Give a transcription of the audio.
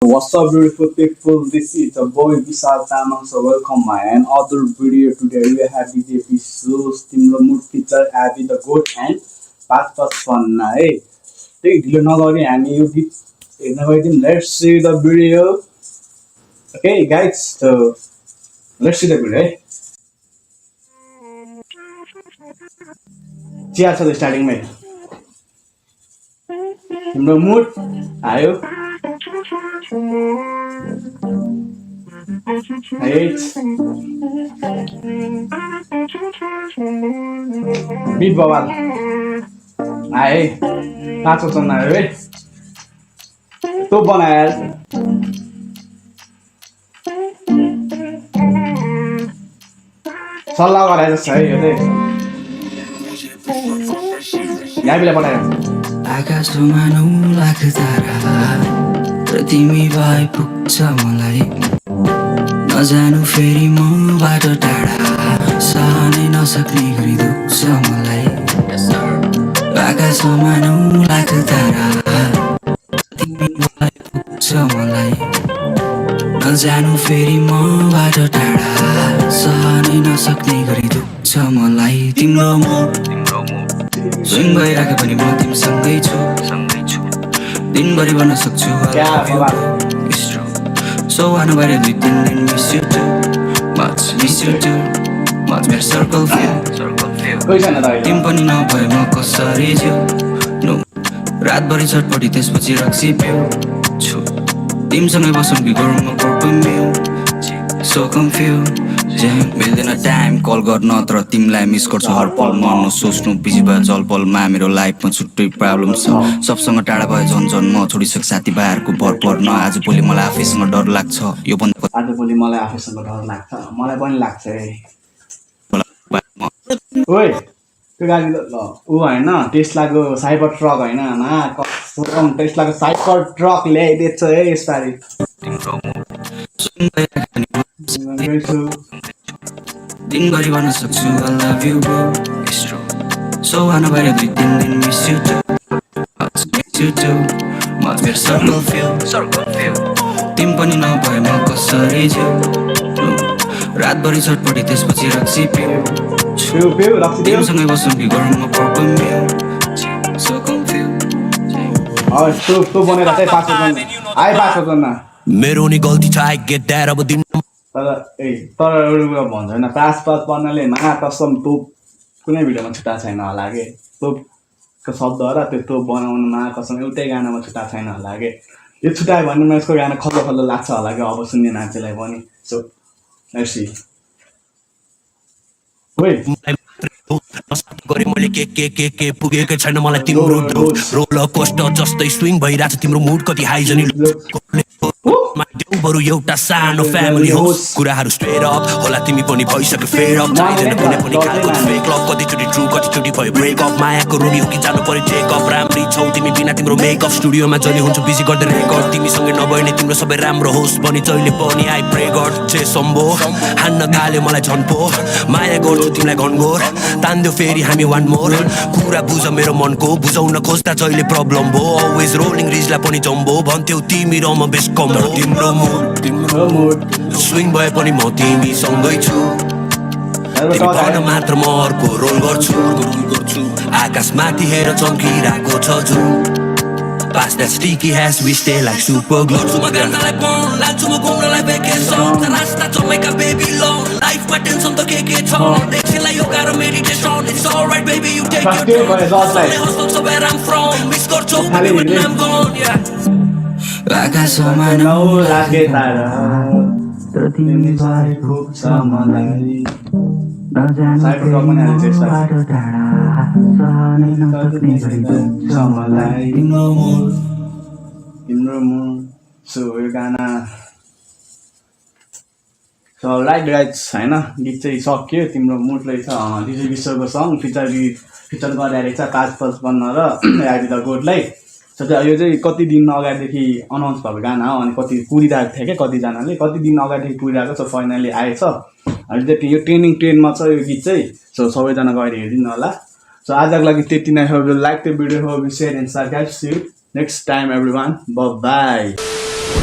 What's up, beautiful people? This is the boy Vishal Tamang. So welcome my another video. Today we have DJ episodes तिम्रो mood picture Abby the Goat and पाँच फन्ना है त्यही ढिलो नगरी हामी यो गीत हेर्न गइदिउँ. Let's see the video. Okay guys, so let's see the video है. चिया छ स्टार्टिङमै तिम्रो मुड आयो बीट बवाल आए पाँचौँ चन्न आयो है तो बनायो सल्लाह गराए जस्तो है यो चाहिँ याबीले पठायो आकाशमा 9 लाख तारा र तिमी भए पुग्छ मलाई नजानु फेरि मबाट टाढा सहनै नसक्ने गरी दुख्छ मलाई आकाशमा 9 लाख तारा तिमी भए पुग्छ मलाई नजानु फेरि मबाट टाढा सहनै नसक्ने गरी दुख्छ मलाई तिम्रो मुड स्विङ भइराखे पनि म तिमीसँगै छु दिनभरि भन्न सक्छु सौहानो भएर 2-3 दिन मिस यु टु मच मेरो सर्कल फिल तिमी पनि नभए म कसरी जिउ रातभरि छटपटी त्यसपछि रक्सी पिउ छु तिमीसँगै बसौँ कि गरौँ म पर्पम्यु सो कन्फ्युज मिल्दैन टाइम कल गर्न तर तिमीलाई मिस गर्छु हर पल म नसोच्नु बिजी भयो जलपलमा मेरो लाइफमा छुट्टै प्रब्लम छ सबसँग टाढा भयो झन् म छोडिसक साथीभाइहरूको भर पर्न आज भोलि मलाई आफैसँग डर लाग्छ यो पनि आज भोलि मलाई आफैसँग डर लाग्छ मलाई पनि लाग्छ है ओइ त्यो गाडी ल ऊ हैन टेस्लाको साइबर ट्रक हैन मा कसम टेस्लाको साइबर ट्रक ल्याइदिएछ है यसपालि दिनभरि भन्न सक्छु I love you bro सौहानो भएर 2-3 दिन मिस यु टु मच मेरो सर्कल फिल तिमी पनि नभए म कसरी जिउ रातभरि छटपटी त्यसपछि रक्सी पिउ तिमीसँगै बसौँ कि गरौँ म पर्पम्यु सो कन्फ्युज तो बनेर चाहिँ पाँचौँ जन्ना मेरो नि गल्ती छ आई गेट द्याट अब दिन तर एउटा कुरा भन्छ होइन पाँच पर्नाले मा कसम तोप कुनै भिडियोमा छुट्टा छैन होला कि तोपको शब्द र त्यो तोप बनाउनुमा कसम एउटै गानामा छुट्टा छैन होला कि यो छुट्टायो भने यसको गाना खल्लो लाग्छ होला कि अब सुन्ने मान्छेलाई पनि सो लेट्स सी गरे मैले के पुगेकै छैन मलाई तिम्रो रोलर कोस्टर जस्तै स्विङ भइरहेछ तिम्रो मुड कति हाई जनी बरु एउटा सानो फ्यामिली हो कुराहरू स्ट्रेट अप होला तिमी पनि भइसक्यो फेड अप चाहिँदैन कुनै पनि खालको फेक लभ कतिचोटि ट्रु कतिचोटि भयो ब्रेकअप मायाको रोगी हो कि जानु पर्यो चेकअप राम्रै छौ तिमी बिना तिम्रो मेकअप स्टुडियोमा जहिले हुन्छु बिजी गर्दै रेकर्ड तिमीसँगै नभए नि तिम्रो सबै राम्रो होस् पनि जहिले पनि आई प्रे गड जे सम्भो हान्न थाल्यो मलाई झन्पो माया गर्छु तिमीलाई घनघोर तान्दियो फेरि हामी वान मोर कुरा बुझ मेरो मनको बुझाउन खोज्दा जहिले प्रब्लम भो अलवेज रोलिङ रिजलाई पनि जम्बो भन्थ्यौ तिमी र म बेस कम हो तिम्रो मुड स्विङ भए पनि म तिमीसँगै छु तिमी भन मात्र म अर्को रोल गर्छु आकाशमाथि हेर चम्किरहेको छ जुन Pass that sticky ass, we stay like super glue. Cuma गर्नलाई बन लाग्छु म घुम्नलाई भेकेसन रास्ता जमेका बेबी लोन लाइफमा टेन्सन त के छ देख्छलाई यो गाह्रो meditation It's alright baby you take your time hustle so where I'm from miss गर्छु when I'm gone yeah आकाशमा 9 लाख तारा तर तिमी भए पुग्छ मलाई नजानु फेरि मबाट टाढा सहनै नसक्ने गरी दुख्छ मलाई तिम्रो मुड सो यो गाना सो राइट गाइज होइन गीत चाहिँ सक्यो तिम्रो मुड रहेछ डिजे विश्वको सङ फिचर गरेर रहेछ 555 र आबी द गोडलाई सो यो चाहिँ कति दिन अगाडिदेखि अनाउन्स भएको गाना हो अनि कति पुरिरहेको थियो क्या कतिजनाले कति दिन अगाडिदेखि पुरिरहेको सो फाइनली आएछ अनि त्यति यो ट्रेनमा छ यो गीत चाहिँ सो सबैजना गएर हेरिदिनु होला सो आजको लागि त्यति नै हो लाइक द भिडियो हो share and subscribe see you next time everyone by